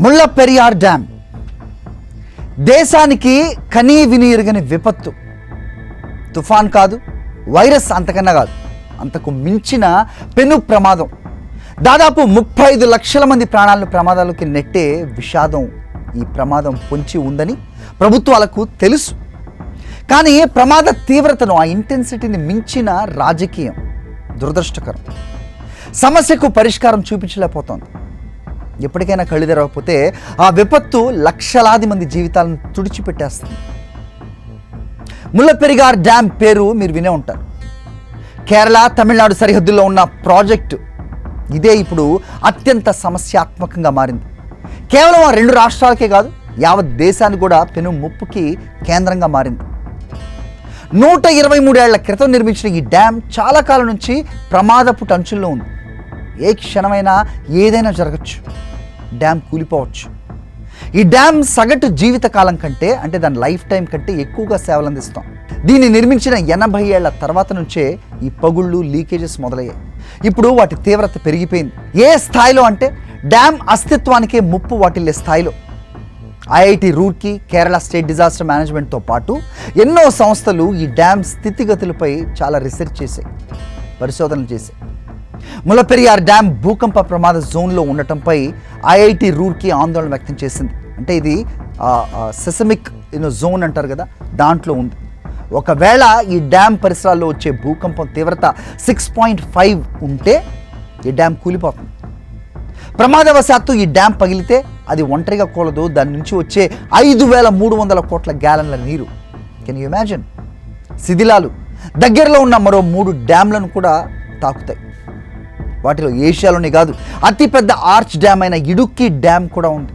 Mullaperiyar dam దేశానికి కనీ విని ఎరుగని విపత్తు. తుఫాన్ కాదు, వైరస్ అంతకన్నా కాదు, అంతకు మించిన పెను ప్రమాదం. దాదాపు 35 లక్షల మంది ప్రాణాలను ప్రమాదాలకి నెట్టే విషాదం ఈ ప్రమాదం పొంచి ఉందని ప్రభుత్వాలకు తెలుసు. కానీ ప్రమాద తీవ్రతను, ఆ ఇంటెన్సిటీని మించిన రాజకీయం దురదృష్టకరం. సమస్యకు పరిష్కారం చూపించలేకపోతోంది. ఎప్పటికైనా కళ్ళు తెరవకపోతే ఆ విపత్తు లక్షలాది మంది జీవితాలను తుడిచిపెట్టేస్తుంది. ముళ్ళపెరియార్ డ్యామ్ పేరు మీరు వినే ఉంటారు. కేరళ, తమిళనాడు సరిహద్దుల్లో ఉన్న ప్రాజెక్టు ఇదే ఇప్పుడు అత్యంత సమస్యాత్మకంగా మారింది. కేవలం ఆ 2 రాష్ట్రాలకే కాదు, యావత్ దేశానికి కూడా పెను ముప్పుకి కేంద్రంగా మారింది. 123 ఏళ్ల క్రితం నిర్మించిన ఈ డ్యామ్ చాలా కాలం నుంచి ప్రమాదపు టంచుల్లో ఉంది. ఏ క్షణమైనా ఏదైనా జరగచ్చు, డ్యామ్ కూలిపోవచ్చు. ఈ డ్యామ్ సగటు జీవిత కాలం కంటే, అంటే దాని లైఫ్ టైం కంటే ఎక్కువగా సేవలు అందిస్తాం. దీన్ని నిర్మించిన 80 ఏళ్ల తర్వాత నుంచే ఈ పగుళ్ళు, లీకేజెస్ మొదలయ్యాయి. ఇప్పుడు వాటి తీవ్రత పెరిగిపోయింది. ఏ స్థాయిలో అంటే డ్యామ్ అస్తిత్వానికే ముప్పు వాటిల్లే స్థాయిలో. IIT Roorkee, Kerala state disaster మేనేజ్మెంట్తో పాటు ఎన్నో సంస్థలు ఈ డ్యామ్ స్థితిగతులపై చాలా రీసెర్చ్ చేశాయి, పరిశోధనలు చేశాయి. ముళ్ళపెరియార్ డ్యామ్ భూకంప ప్రమాద జోన్లో ఉండటంపై ఐఐటి రూర్కీ ఆందోళన వ్యక్తం చేసింది. అంటే ఇది సెసమిక్ జోన్ అంటారు కదా, దాంట్లో ఉంది. ఒకవేళ ఈ డ్యామ్ పరిసరాల్లో వచ్చే భూకంపం తీవ్రత 6.5 ఉంటే ఈ డ్యామ్ కూలిపోతుంది. ప్రమాదవశాత్తు ఈ డ్యామ్ పగిలితే అది ఒంటరిగా కూలదు. దాని నుంచి వచ్చే 5,300 కోట్ల గ్యాలన్ల నీరు, కెన్ యూ ఇమాజిన్, శిథిలాలు దగ్గరలో ఉన్న మరో 3 డ్యామ్లను కూడా తాకుతాయి. వాటిలో ఏషియాలోనే కాదు, అతిపెద్ద ఆర్చ్ డ్యామ్ అయిన ఇడుక్కి డ్యామ్ కూడా ఉంది.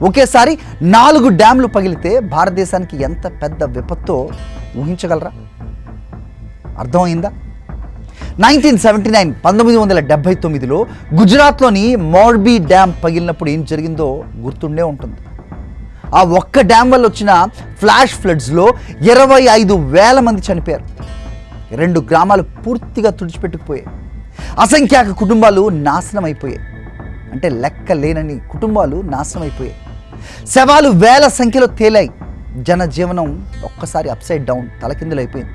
ఒకేసారి 4 డ్యామ్లు పగిలితే భారతదేశానికి ఎంత పెద్ద విపత్తో ఊహించగలరా? అర్థమైందా? 1979లో గుజరాత్లోని మోర్బీ డ్యామ్ పగిలినప్పుడు ఏం జరిగిందో గుర్తుండే ఉంటుంది. ఆ ఒక్క డ్యామ్ వల్ల వచ్చిన ఫ్లాష్ ఫ్లడ్స్లో 25,000 మంది చనిపోయారు. 2 గ్రామాలు పూర్తిగా తుడిచిపెట్టుకుపోయాయి. అసంఖ్యాక కుటుంబాలు నాశనం అయిపోయాయి. అంటే లెక్క లేనని కుటుంబాలు నాశనం అయిపోయాయి. శవాలు వేల సంఖ్యలో తేలాయి. జనజీవనం ఒక్కసారి అప్సైడ్ డౌన్, తలకిందులైపోయింది.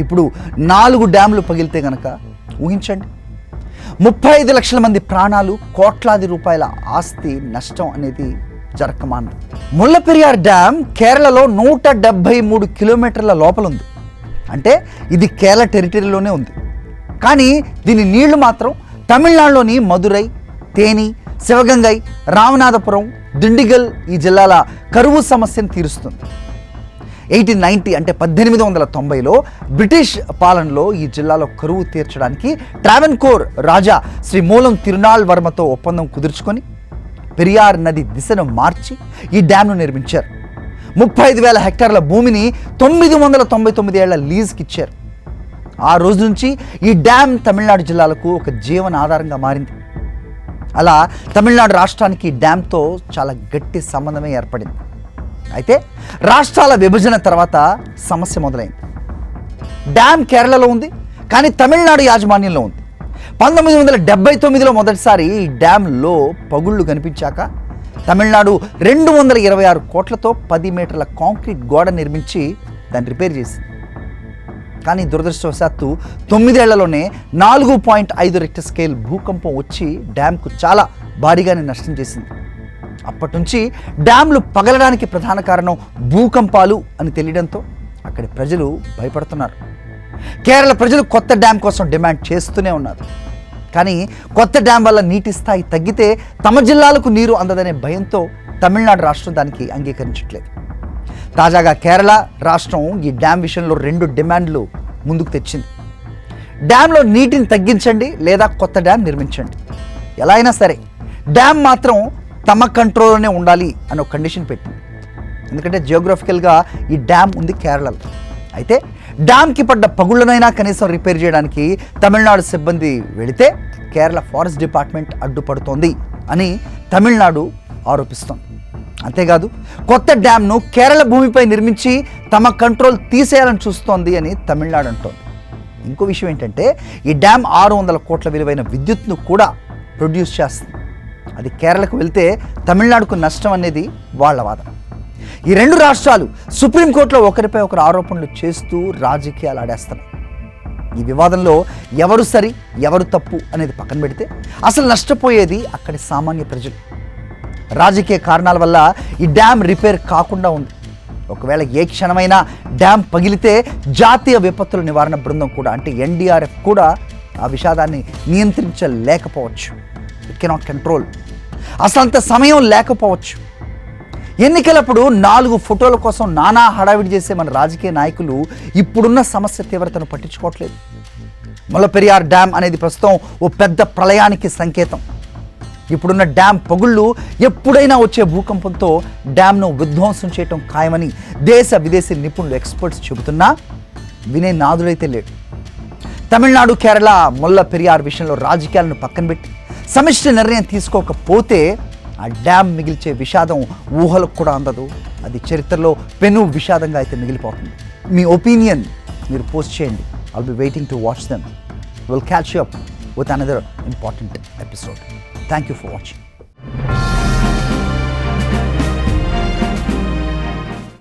ఇప్పుడు 4 డ్యాములు పగిలితే గనక ఊహించండి, 35 లక్షల మంది ప్రాణాలు, కోట్లాది రూపాయల ఆస్తి నష్టం అనేది జరగమానదు. ముళ్ళపెరియార్ డ్యామ్ కేరళలో 173 కిలోమీటర్ల లోపల ఉంది. అంటే ఇది కేరళ టెరిటరీలోనే ఉంది. కానీ దీని నీళ్లు మాత్రం తమిళనాడులోని మదురై, తేని, శివగంగై, రామనాథపురం, దిండిగల్ ఈ జిల్లాల కరువు సమస్యను తీరుస్తుంది. 1890 అంటే 1890లో బ్రిటిష్ పాలనలో ఈ జిల్లాలో కరువు తీర్చడానికి ట్రావెన్కోర్ రాజా శ్రీ మూలం తిరునాళ్ వర్మతో ఒప్పందం కుదుర్చుకొని పెరియార్ నది దిశను మార్చి ఈ డ్యామ్ను నిర్మించారు. 35,000 హెక్టార్ల భూమిని 999 ఏళ్ల లీజ్కి ఇచ్చారు. ఆ రోజు నుంచి ఈ డ్యామ్ తమిళనాడు జిల్లాలకు ఒక జీవన ఆధారంగా మారింది. అలా తమిళనాడు రాష్ట్రానికి డ్యామ్తో చాలా గట్టి సంబంధమే ఏర్పడింది. అయితే రాష్ట్రాల విభజన తర్వాత సమస్య మొదలైంది. డ్యామ్ కేరళలో ఉంది, కానీ తమిళనాడు యాజమాన్యంలో ఉంది. 1979లో మొదటిసారి ఈ డ్యామ్లో పగుళ్ళు కనిపించాక తమిళనాడు 226 కోట్లతో 10 మీటర్ల కాంక్రీట్ గోడ నిర్మించి దాన్ని రిపేర్ చేసింది. కానీ దురదృష్టవశాత్తు 9 ఏళ్లలోనే 4.5 రిక్టర్ స్కేల్ భూకంపం వచ్చి డ్యామ్కు చాలా భారీగానే నష్టం చేసింది. అప్పటి నుంచి డ్యామ్లు పగలడానికి ప్రధాన కారణం భూకంపాలు అని తెలియడంతో అక్కడి ప్రజలు భయపడుతున్నారు. కేరళ ప్రజలు కొత్త డ్యామ్ కోసం డిమాండ్ చేస్తూనే ఉన్నారు. కానీ కొత్త డ్యామ్ వల్ల నీటి స్థాయి తగ్గితే తమ జిల్లాలకు నీరు అందదనే భయంతో తమిళనాడు రాష్ట్రం దానికి అంగీకరించట్లేదు. తాజాగా కేరళ రాష్ట్రం ఈ డ్యామ్ విషయంలో 2 డిమాండ్లు ముందుకు తెచ్చింది. డ్యామ్లో నీటిని తగ్గించండి లేదా కొత్త డ్యామ్ నిర్మించండి. ఎలా అయినా సరే డ్యామ్ మాత్రం తమ కంట్రోల్లోనే ఉండాలి అని ఒక కండిషన్ పెట్టింది. ఎందుకంటే జియోగ్రఫికల్గా ఈ డ్యామ్ ఉంది కేరళలో. అయితే డ్యామ్కి పడ్డ పగుళ్ళనైనా కనీసం రిపేర్ చేయడానికి తమిళనాడు సిబ్బంది వెళితే కేరళ ఫారెస్ట్ డిపార్ట్మెంట్ అడ్డుపడుతోంది అని తమిళనాడు ఆరోపిస్తోంది. అంతేకాదు కొత్త డ్యామ్ను కేరళ భూమిపై నిర్మించి తమ కంట్రోల్ తీసేయాలని చూస్తోంది అని తమిళనాడు అంటోంది. ఇంకో విషయం ఏంటంటే ఈ డ్యామ్ 600 కోట్ల విలువైన విద్యుత్ను కూడా ప్రొడ్యూస్ చేస్తుంది. అది కేరళకు వెళ్తే తమిళనాడుకు నష్టం అనేది వాళ్ళ వాదన. ఈ రెండు రాష్ట్రాలు సుప్రీంకోర్టులో ఒకరిపై ఒకరు ఆరోపణలు చేస్తూ రాజకీయాలు ఆడేస్తారు. ఈ వివాదంలో ఎవరు సరి ఎవరు తప్పు అనేది పక్కన పెడితే అసలు నష్టపోయేది అక్కడి సామాన్య ప్రజలు. రాజకీయ కారణాల వల్ల ఈ డ్యామ్ రిపేర్ కాకుండా ఉంది. ఒకవేళ ఏ క్షణమైనా డ్యామ్ పగిలితే జాతీయ విపత్తుల నివారణ బృందం కూడా అంటే NDRF కూడా ఆ విషాదాన్ని నియంత్రించలేకపోవచ్చు. It cannot control. అసలు అంత సమయం లేకపోవచ్చు. ఎన్నికలప్పుడు 4 ఫోటోల కోసం నానా హడావిడి చేసే మన రాజకీయ నాయకులు ఇప్పుడున్న సమస్య తీవ్రతను పట్టించుకోవట్లేదు. ముల్లపెరియార్ డ్యామ్ అనేది ప్రస్తుతం ఓ పెద్ద ప్రళయానికి సంకేతం. ఇప్పుడున్న డ్యామ్ పగుళ్ళు ఎప్పుడైనా వచ్చే భూకంపంతో డ్యామ్ను విధ్వంసం చేయటం ఖాయమని దేశ విదేశీ నిపుణులు ఎక్స్పర్ట్స్ చెబుతున్నా వినే నాదుడైతే లేడు. తమిళనాడు కేరళ ముల్లపెరియార్ విషయంలో రాజకీయాలను పక్కన పెట్టి సమిష్టి నిర్ణయం తీసుకోకపోతే ఆ డ్యామ్ మిగిల్చే విషాదం ఊహలకు కూడా అందదు. అది చరిత్రలో పెను విషాదంగా అయితే మిగిలిపోతుంది. మీ ఒపీనియన్ మీరు పోస్ట్ చేయండి. I'll be waiting to watch them. We'll catch you up with another important episode. Thank you for watching.